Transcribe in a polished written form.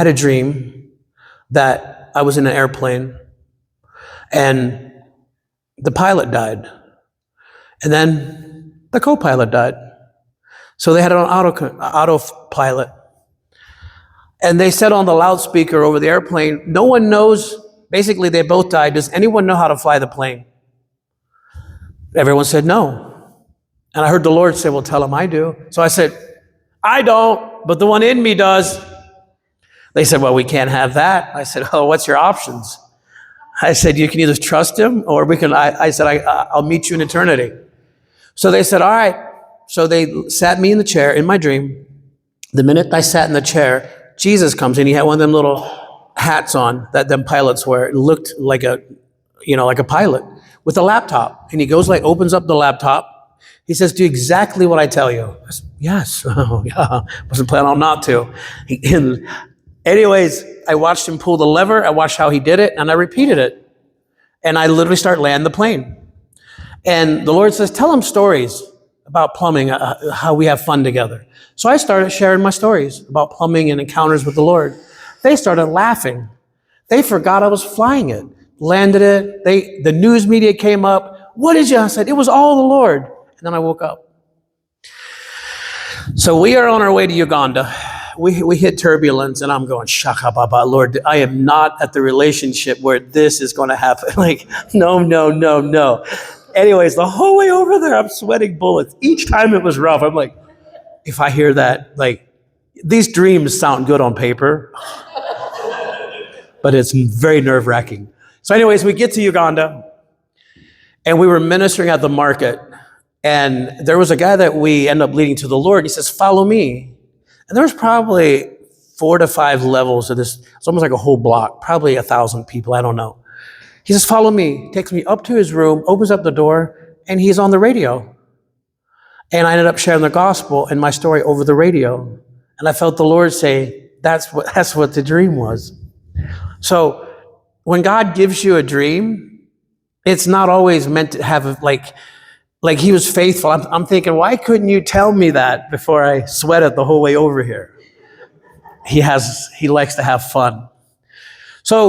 had a dream that I was in an airplane and the pilot died. And then the co-pilot died. So they had it on autopilot. And they said on the loudspeaker over the airplane, no one knows, basically they both died. Does anyone know how to fly the plane? Everyone said no. And I heard the Lord say, well, tell them I do. So I said, I don't, but the one in me does. They said, well, we can't have that. I said, oh, what's your options? I said, you can either trust him or we can, I said, I'll meet you in eternity. So they said, all right. So they sat me in the chair in my dream. The minute I sat in the chair, Jesus comes in. He had one of them little hats on that them pilots wear. It looked like a pilot with a laptop. And he goes opens up the laptop. He says, do exactly what I tell you. I said, yes. Oh, yeah. Wasn't planning on not to. Anyways, I watched him pull the lever. I watched how he did it, and I repeated it. And I literally start landing the plane. And the Lord says, tell them stories about plumbing, how we have fun together. So I started sharing my stories about plumbing and encounters with the Lord. They started laughing. They forgot I was flying it, landed it. The news media came up. What did you? I said, it was all the Lord. And then I woke up. So we are on our way to Uganda. We hit turbulence, and I'm going, Shaka Baba, Lord, I am not at the relationship where this is going to happen. No. Anyways, the whole way over there, I'm sweating bullets. Each time it was rough. I'm like, if I hear that, these dreams sound good on paper, but it's very nerve-wracking. So anyways, we get to Uganda, and we were ministering at the market. And there was a guy that we ended up leading to the Lord. He says, follow me. And there was probably 4 to 5 levels of this. It's almost like a whole block, probably 1,000 people. I don't know. He says, follow me. Takes me up to his room, opens up the door, and he's on the radio. And I ended up sharing the gospel and my story over the radio. And I felt the Lord say, that's what the dream was. So when God gives you a dream, it's not always meant to have like he was faithful. I'm thinking, why couldn't you tell me that before I sweated the whole way over here? He likes to have fun. So